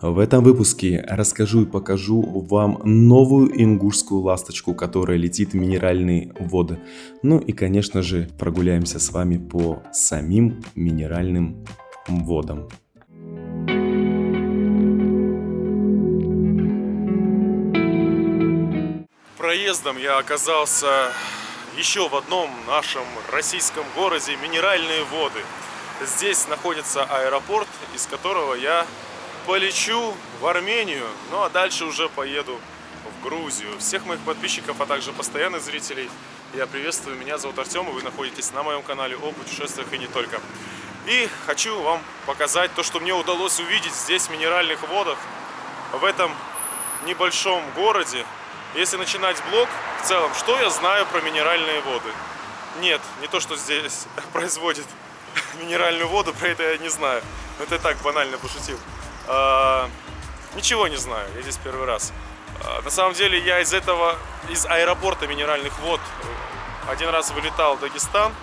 В этом выпуске расскажу и покажу вам новую ингушскую ласточку, которая летит в минеральные воды. Ну и, конечно же, прогуляемся с вами по самим минеральным водам. Проездом я оказался еще в одном нашем российском городе Минеральные воды. Здесь находится аэропорт, из которого я полечу в Армению, ну а дальше уже поеду в Грузию. Всех моих подписчиков, а также постоянных зрителей я приветствую. Меня зовут Артем, и вы находитесь на моем канале о путешествиях и не только. И хочу вам показать то, что мне удалось увидеть здесь в Минеральных водах, в этом небольшом городе. Если начинать блог, в целом, что я знаю про минеральные воды? Нет, не то, что здесь производит минеральную воду, про это я не знаю. Это я так банально пошутил. Ничего не знаю, я здесь первый раз. На самом деле я из аэропорта Минеральных вод один раз вылетал в Дагестан.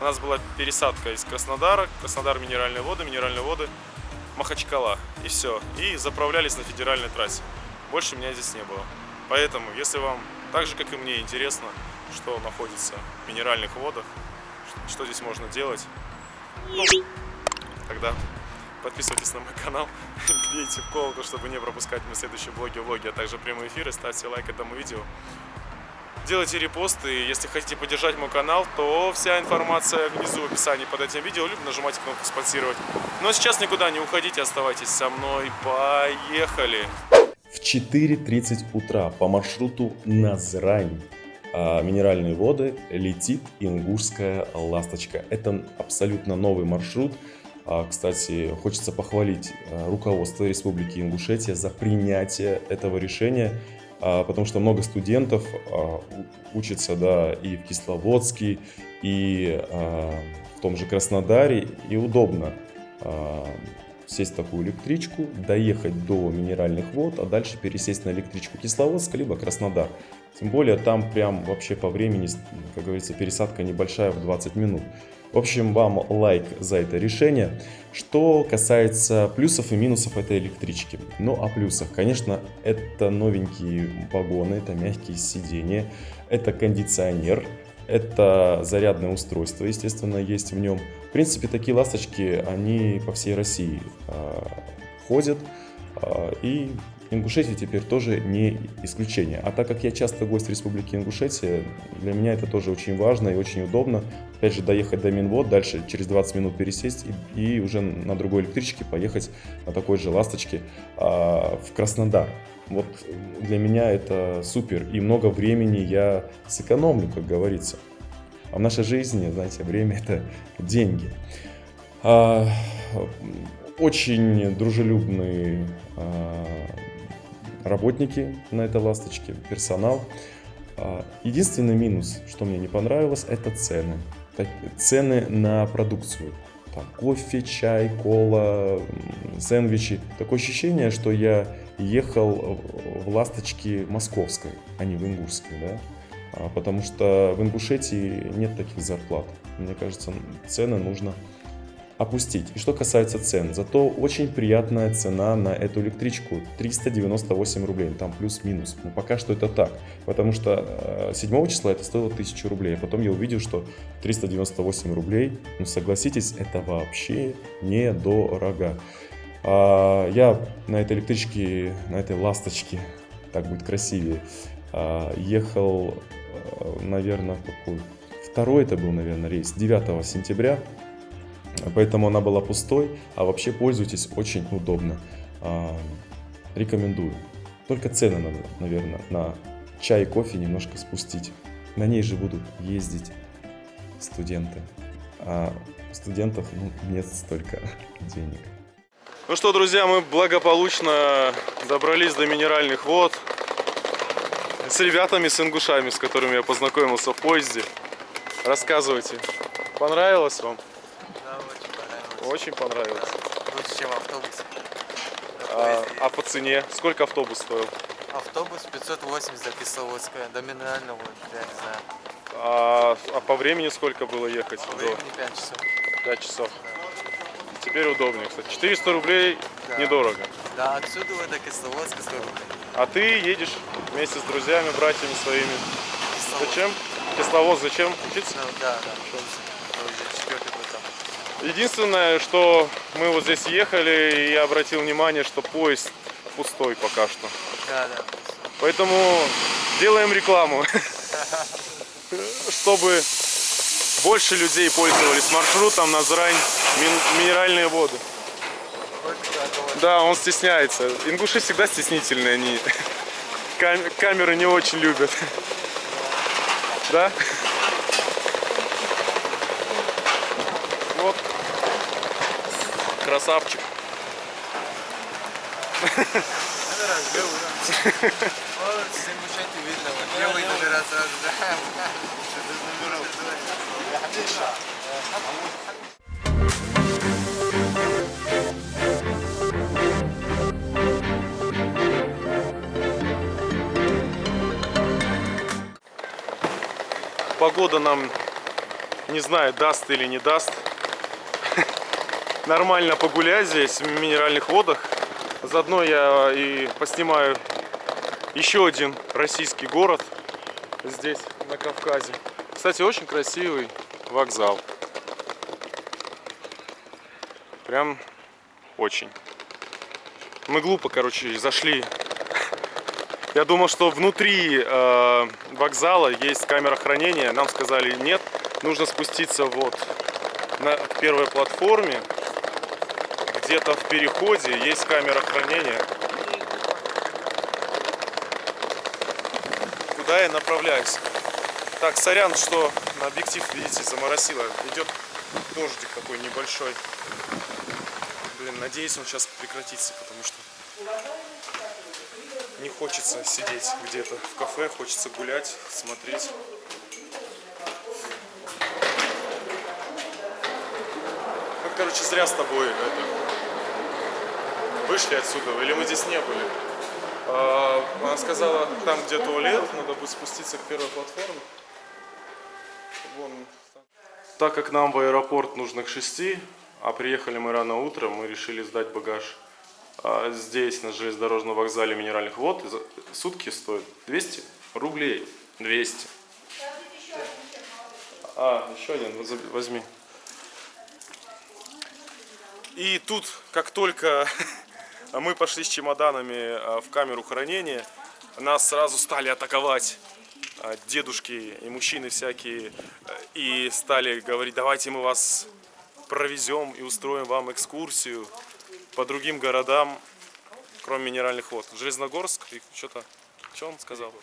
У нас была пересадка из Краснодара. Краснодар минеральные воды, Махачкала. И все. И заправлялись на федеральной трассе. Больше меня здесь не было. Поэтому, если вам так же, как и мне, интересно, что находится в минеральных водах, что здесь можно делать, ну, тогда подписывайтесь на мой канал, бейте в колокол, чтобы не пропускать мои следующие влоги, а также прямые эфиры, ставьте лайк этому видео. Делайте репосты, и если хотите поддержать мой канал, то вся информация внизу в описании под этим видео, либо нажимайте кнопку «Спонсировать». Но сейчас никуда не уходите, оставайтесь со мной, поехали! В 4:30 утра по маршруту Назрань минеральные воды летит ингушская ласточка. Это абсолютно новый маршрут. Кстати, хочется похвалить руководство Республики Ингушетия за принятие этого решения, потому что много студентов учатся, и в Кисловодске, и в том же Краснодаре, и удобно сесть в такую электричку, доехать до минеральных вод, а дальше пересесть на электричку Кисловодск либо Краснодар. Тем более там прям вообще по времени, как говорится, пересадка небольшая в 20 минут. В общем, вам лайк за это решение. Что касается плюсов и минусов этой электрички. Ну, о плюсах. Конечно, это новенькие вагоны, это мягкие сиденья, это кондиционер, это зарядное устройство, естественно, есть в нем. В принципе, такие ласточки, они по всей России ходят. И Ингушетия теперь тоже не исключение. А так как я часто гость Республики Ингушетия, для меня это тоже очень важно и очень удобно. Опять же, доехать до Минвод, дальше через 20 минут пересесть и уже на другой электричке поехать на такой же ласточке в Краснодар. Вот для меня это супер, и много времени я сэкономлю, как говорится. А в нашей жизни, знаете, время — это деньги. Очень дружелюбные работники на этой ласточке, персонал. Единственный минус, что мне не понравилось, это цены. Цены на продукцию. Там кофе, чай, кола, сэндвичи. Такое ощущение, что я ехал в ласточке московской, а не в ингушской, потому что в Ингушетии нет таких зарплат. Мне кажется, цены нужно опустить. И что касается цен, зато очень приятная цена на эту электричку — 398 рублей, там плюс-минус. Но пока что это так, потому что 7 числа это стоило 1000 рублей, а потом я увидел, что 398 рублей, ну согласитесь, это вообще недорого. Я на этой электричке, на этой ласточке, так будет красивее, ехал, наверное, второй это был, наверное, рейс, 9 сентября. Поэтому она была пустой, а вообще пользуйтесь, очень удобно. Рекомендую. Только цены надо, наверное, на чай и кофе немножко спустить. На ней же будут ездить студенты. А у студентов нет столько денег. Ну что, друзья, мы благополучно добрались до Минеральных вод с ребятами, с ингушами, с которыми я познакомился в поезде. Рассказывайте, понравилось вам? Да, очень понравилось. Очень понравилось. Лучше, чем автобус. А по цене? Сколько автобус стоил? Автобус 580 до Кисловодска, до Минерального, я не знаю. А по времени сколько было ехать? По времени 5 часов. 5 часов. Теперь удобнее, кстати. 400 рублей Да. недорого. Да, отсюда до Кисловодска 100 рублей. А ты едешь вместе с друзьями, братьями своими. Кисловодск. Зачем? Кисловодск зачем? Учиться? Ну, да. Уже 4-й год там. Единственное, что мы вот здесь ехали, и я обратил внимание, что поезд пустой пока что. Да. Поэтому делаем рекламу, чтобы больше людей пользовались маршрутом Назрань минеральные воды. Да, он стесняется. Ингуши всегда стеснительные, они камеры не очень любят. Да? Вот. Красавчик. Вот, все мужчины видно. Вот левый номера сразу, да. Погода нам, не знаю, даст или не даст нормально погулять здесь в минеральных водах. Заодно я и поснимаю еще один российский город здесь, на Кавказе. Кстати, очень красивый вокзал. Прям очень. Мы глупо, короче, зашли. Я думал, что внутри вокзала есть камера хранения. Нам сказали нет, нужно спуститься вот на первой платформе. Где-то в переходе есть камера хранения. Куда я направляюсь? Так, сорян, что на объектив, видите, заморосило. Идет дождик такой небольшой. Блин, надеюсь, он сейчас прекратится, потому что не хочется сидеть где-то в кафе, хочется гулять, смотреть. Мы, короче, зря с тобой вышли отсюда, или мы здесь не были. Она сказала, там где туалет, надо будет спуститься к первой платформе. Вон. Так как нам в аэропорт нужно к 6, а приехали мы рано утром, мы решили сдать багаж здесь, на железнодорожном вокзале минеральных вод. Сутки стоят 200 рублей. 200. Еще один, возьми. И тут, как только мы пошли с чемоданами в камеру хранения, нас сразу стали атаковать дедушки и мужчины всякие, и стали говорить, давайте мы вас провезем и устроим вам экскурсию по другим городам, кроме минеральных вод. Железногорск и что-то, что он сказал?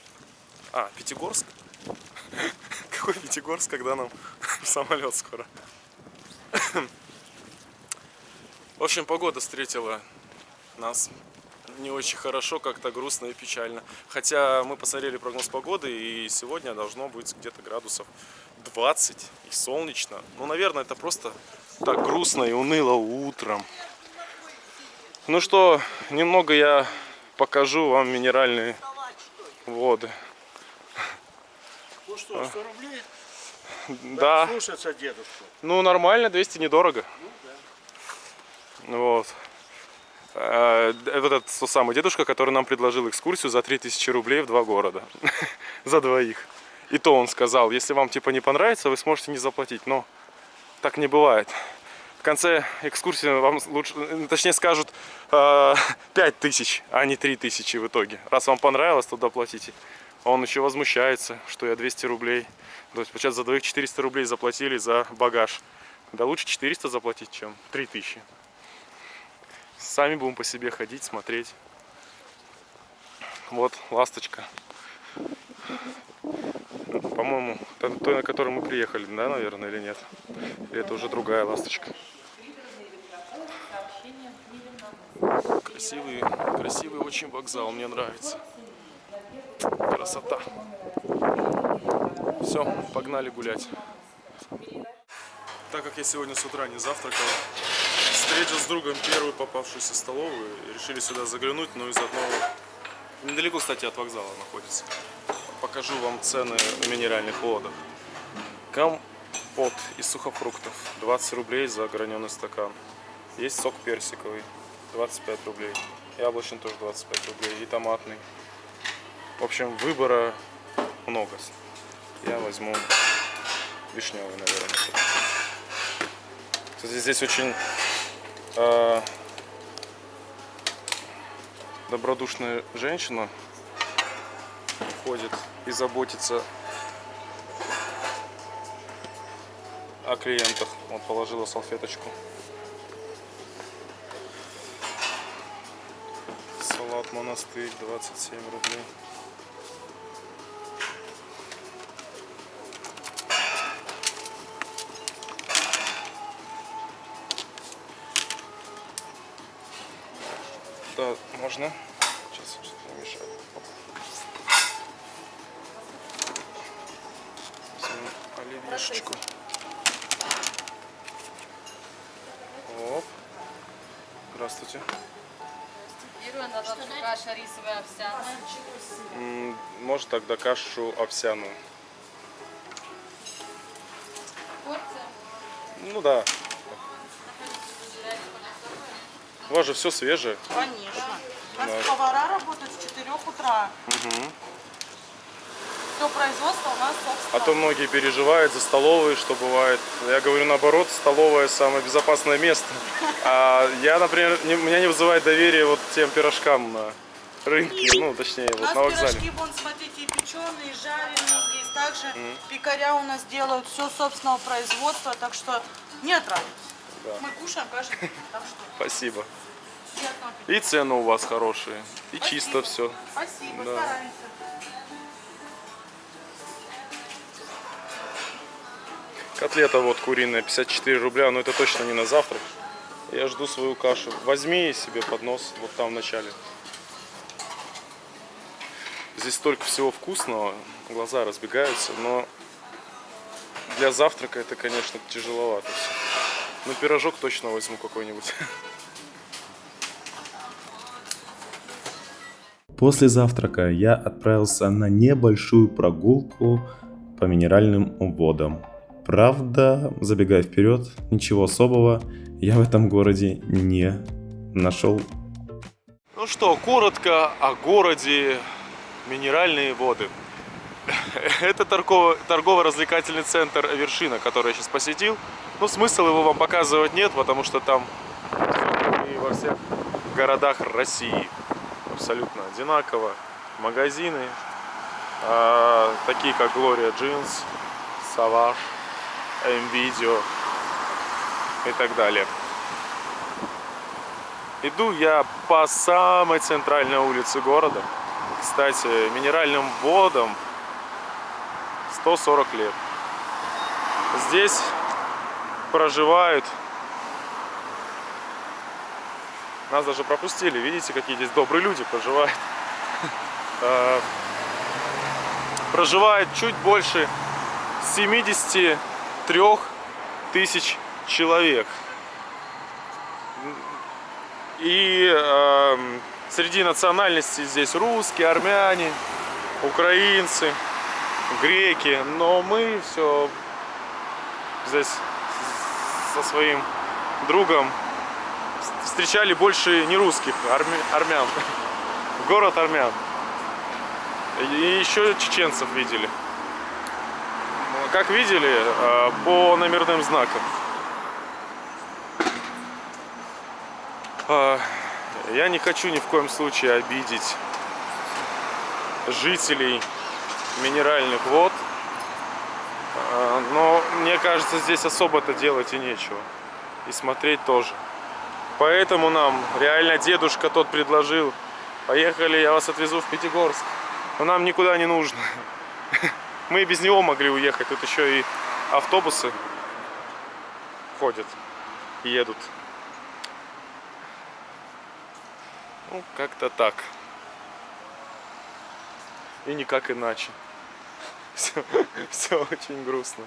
Пятигорск? Какой Пятигорск, когда нам в самолет скоро? В общем, погода встретила нас не очень хорошо, как-то грустно и печально. Хотя мы посмотрели прогноз погоды, и сегодня должно быть где-то градусов 20 и солнечно. Ну, наверное, это просто так грустно и уныло утром. Ну что, немного я покажу вам минеральные воды. Ну что, 100 рублей? Да. Слушаться дедушку. Ну, нормально, 200 недорого. Вот. Вот этот тот самый дедушка, который нам предложил экскурсию за 3000 рублей в 2 города. За двоих. И то он сказал, если вам типа не понравится, вы сможете не заплатить. Но так не бывает. В конце экскурсии вам лучше, точнее скажут 5000, а не 3000 в итоге. Раз вам понравилось, то доплатите. А он еще возмущается, что я 200 рублей. То есть сейчас за двоих 400 рублей заплатили за багаж. Да лучше 400 заплатить, чем 3000. Сами будем по себе ходить, смотреть. Вот ласточка. По-моему, той, на которой мы приехали, да, наверное, или нет? Или это уже другая ласточка? Красивый очень вокзал, мне нравится. Красота. Все, погнали гулять. Так как я сегодня с утра не завтракал, встретил с другом первую попавшуюся столовую и решили сюда заглянуть, но и заодно недалеко, кстати, от вокзала находится. Покажу вам цены в минеральных водах. Компот из сухофруктов 20 рублей за граненый стакан. Есть сок персиковый, 25 рублей. Яблочный тоже 25 рублей. И томатный. В общем, выбора много. Я возьму вишневый, наверное. Кстати, здесь очень добродушная женщина ходит и заботится о клиентах. Вот положила салфеточку. Салат монастырь 27 рублей. Да, можно. Сейчас что-то не мешает. Возьмем оливьешечку. Оп. Здравствуйте. Каша рисовая овсяная. Может тогда кашу овсяную. Порция. Ну да. У вас же все свежее. Конечно. У нас Да. повара работают с 4 утра. Угу. Все производство у нас А собственно. то многие переживают за столовые, что бывает. Я говорю наоборот, столовая самое безопасное место. А я, например, меня не вызывает доверие вот тем пирожкам на рынке, ну точнее У вот нас на вокзале. пирожки, вон, смотрите, и печеные, и жареные есть. Также пекаря у нас делают все собственного производства, так что не отравитесь. Да. Мы кушаем каждый день. Так что Спасибо. приятного аппетита. И цены у вас хорошие, и Спасибо. чисто все. Спасибо, Да. стараемся. Котлета вот куриная, 54 рубля, но это точно не на завтрак. Я жду свою кашу. Возьми себе поднос вот там в начале. Здесь столько всего вкусного, глаза разбегаются, но для завтрака это, конечно, тяжеловато все. Но пирожок точно возьму какой-нибудь. После завтрака я отправился на небольшую прогулку по минеральным водам. Правда, забегая вперед, ничего особого я в этом городе не нашел. Ну что, коротко о городе Минеральные воды. Это торгово-развлекательный центр «Вершина», который я сейчас посетил. Ну, смысл его вам показывать нет, потому что там и во всех городах России абсолютно одинаково. Магазины, такие как Gloria Jeans, Savage, M-Video и так далее. Иду я по самой центральной улице города. Кстати, минеральным водам 140 лет. Здесь проживают... Нас даже пропустили. Видите, какие здесь добрые люди проживают. Проживает чуть больше 73 тысяч человек. И среди национальностей здесь русские, армяне, украинцы, греки. Но мы все здесь со своим другом встречали больше не русских, армян. Город армян. И еще чеченцев видели. Как видели, по номерным знакам. Я не хочу ни в коем случае обидеть жителей минеральных вод, но мне кажется, здесь особо-то делать и нечего, и смотреть тоже. Поэтому нам реально дедушка тот предложил: поехали, я вас отвезу в Пятигорск, но нам никуда не нужно. Мы и без него могли уехать, тут еще и автобусы ходят, едут. Ну, как-то так. И никак иначе. Все очень грустно.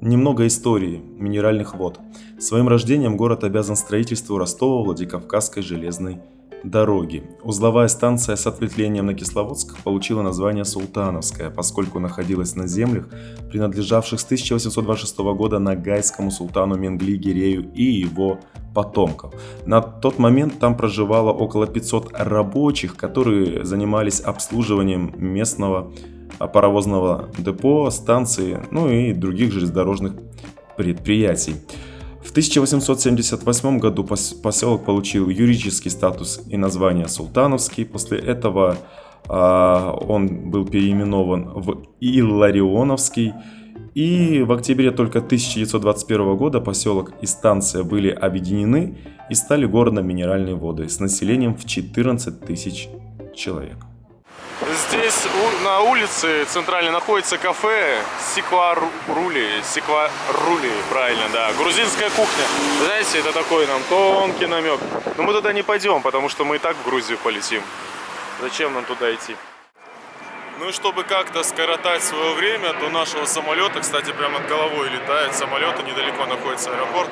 Немного истории минеральных вод. Своим рождением город обязан строительству Ростово-Владикавказской железной дороги. Узловая станция с ответвлением на Кисловодск получила название Султановская, поскольку находилась на землях, принадлежавших с 1826 года нагайскому султану Менгли Гирею и его потомков. На тот момент там проживало около 500 рабочих, которые занимались обслуживанием местного паровозного депо, станции, ну и других железнодорожных предприятий. В 1878 году поселок получил юридический статус и название Султановский. После этого он был переименован в Илларионовский. И в октябре только 1921 года поселок и станция были объединены и стали городом Минеральной воды с населением в 14 тысяч человек. Здесь на улице центральной находится кафе Сикварули, правильно, да, грузинская кухня. Знаете, это такой нам тонкий намек. Но мы туда не пойдем, потому что мы и так в Грузию полетим. Зачем нам туда идти? Ну и чтобы как-то скоротать свое время до нашего самолета, кстати, прямо над головой летает самолет, и недалеко находится аэропорт,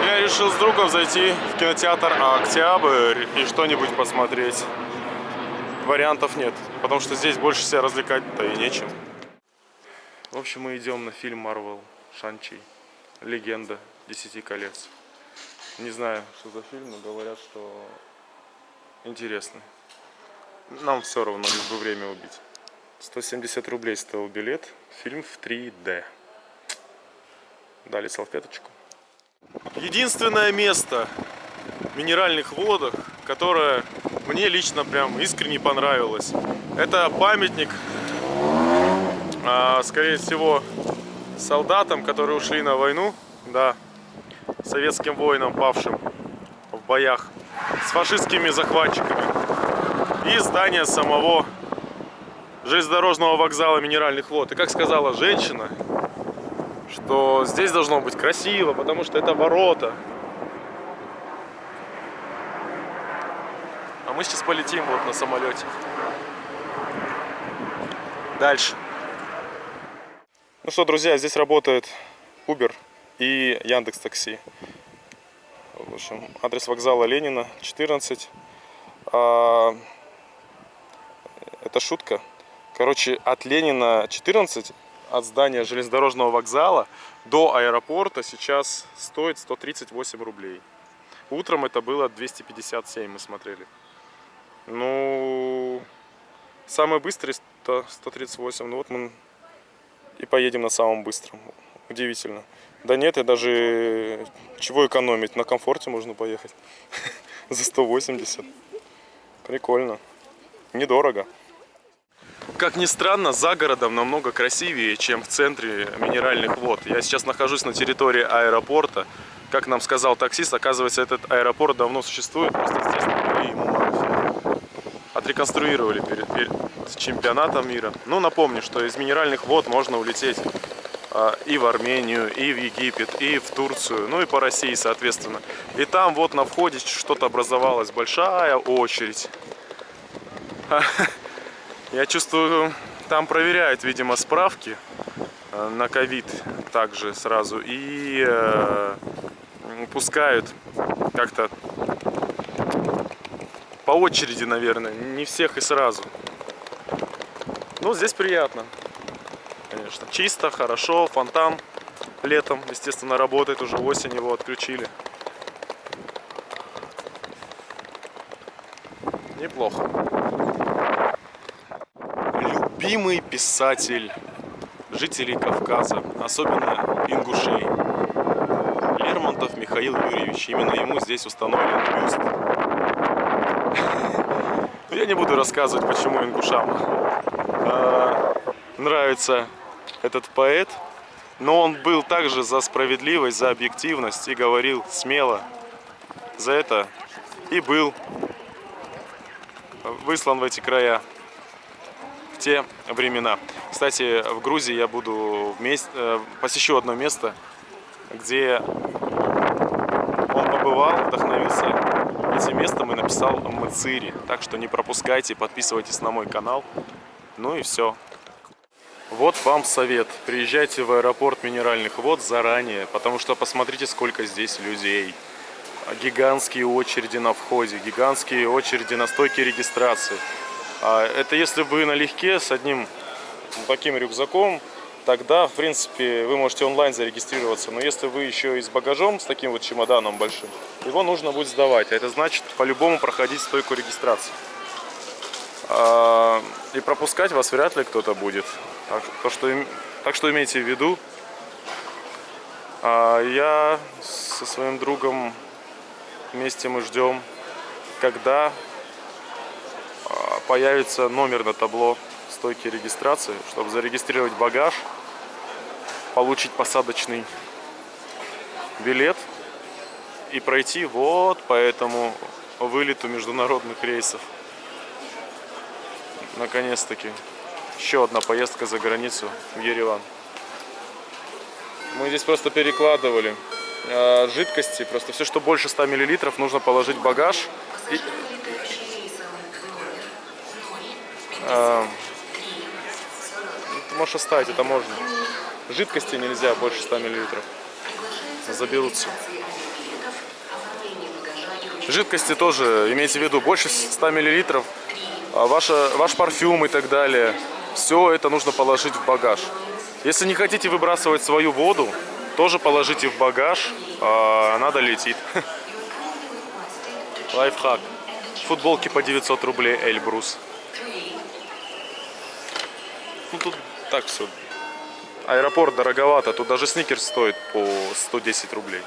я решил с другом зайти в кинотеатр «Октябрь» и что-нибудь посмотреть. Вариантов нет, потому что здесь больше себя развлекать-то и нечем. В общем, мы идем на фильм Marvel Шан-Чи, Легенда 10 колец. Не знаю, что за фильм, но говорят, что интересный. Нам все равно, лишь бы время убить. 170 рублей стоил билет, фильм в 3D. Дали салфеточку. Единственное место в Минеральных водах, которое мне лично прям искренне понравилось, это памятник, скорее всего, солдатам, которые ушли на войну, да, советским воинам, павшим в боях с фашистскими захватчиками. И здание самого железнодорожного вокзала Минеральных вод. И как сказала женщина, что здесь должно быть красиво, потому что это ворота. А мы сейчас полетим вот на самолете. Дальше. Ну что, друзья, здесь работает Uber и Яндекс.Такси. В общем, адрес вокзала Ленина, 14. Это шутка. Короче, от Ленина 14, от здания железнодорожного вокзала до аэропорта сейчас стоит 138 рублей. Утром это было 257, мы смотрели. Ну, самый быстрый 138. Ну вот мы и поедем на самом быстром. Удивительно. Да нет, и даже чего экономить? На комфорте можно поехать. За 180. Прикольно. Недорого. Как ни странно, за городом намного красивее, чем в центре Минеральных вод. Я сейчас нахожусь на территории аэропорта. Как нам сказал таксист, оказывается, этот аэропорт давно существует. Просто, естественно, ему марафия. Отреконструировали перед чемпионатом мира. Ну, напомню, что из Минеральных вод можно улететь и в Армению, и в Египет, и в Турцию, ну и по России, соответственно. И там вот на входе что-то образовалась большая очередь. Я чувствую, там проверяют, видимо, справки на ковид также сразу и пускают как-то по очереди, наверное, не всех и сразу. Ну, здесь приятно, конечно. Чисто, хорошо, фонтан летом, естественно, работает, уже осень его отключили. Неплохо. Любимый писатель жителей Кавказа, особенно ингушей, Лермонтов Михаил Юрьевич. Именно ему здесь установлен бюст. Но я не буду рассказывать, почему ингушам нравится этот поэт, но он был также за справедливость, за объективность и говорил смело. За это и был выслан в эти края в те времена. Кстати, в Грузии я буду посещу одно место, где он побывал, вдохновился этим местом и написал Мыцири. Так что не пропускайте, подписывайтесь на мой канал. Ну и все. Вот вам совет. Приезжайте в аэропорт Минеральных вод заранее, потому что посмотрите, сколько здесь людей. Гигантские очереди на входе, гигантские очереди на стойке регистрации. Это если вы налегке с одним таким рюкзаком, тогда, в принципе, вы можете онлайн зарегистрироваться. Но если вы еще и с багажом, с таким вот чемоданом большим, его нужно будет сдавать. А это значит по-любому проходить стойку регистрации. И пропускать вас вряд ли кто-то будет. Так что имейте в виду. Я со своим другом вместе мы ждем, когда появится номер на табло стойки регистрации, чтобы зарегистрировать багаж, получить посадочный билет и пройти вот по этому вылету международных рейсов. Наконец-таки еще одна поездка за границу в Ереван. Мы здесь просто перекладывали жидкости, просто все, что больше 100 мл, нужно положить в багаж. Ты можешь оставить, это можно. Жидкости нельзя больше 100 мл. Заберутся. Жидкости тоже, имейте в виду, больше 100 мл. Ваш парфюм и так далее. Все это нужно положить в багаж. Если не хотите выбрасывать свою воду, тоже положите в багаж, она долетит. Лайфхак. Футболки по 900 рублей Эльбрус. Ну тут так все. Аэропорт дороговато, тут даже сникерс стоит по 110 рублей.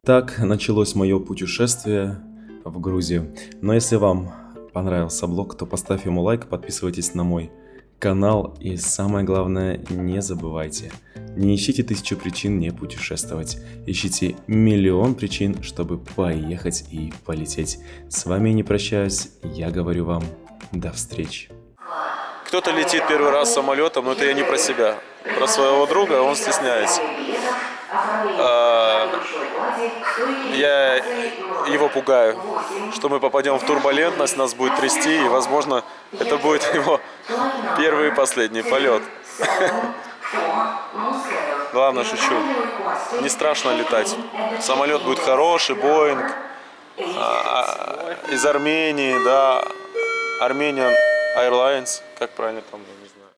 Так началось мое путешествие в Грузию. Но если вам понравился блог, то поставь ему лайк, подписывайтесь на мой канал и самое главное, не забывайте, не ищите 1000 причин не путешествовать, ищите миллион причин, чтобы поехать и полететь. С вами не прощаюсь, я говорю вам до встречи. Кто-то летит первый раз самолетом, но это я не про себя. Про своего друга, он стесняется. Я его пугаю, что мы попадем в турбулентность, нас будет трясти, и, возможно, это будет его первый и последний полет. Главное, шучу. Не страшно летать. Самолет будет хороший, Боинг. Из Армении, да. Armenian Airlines, как правильно там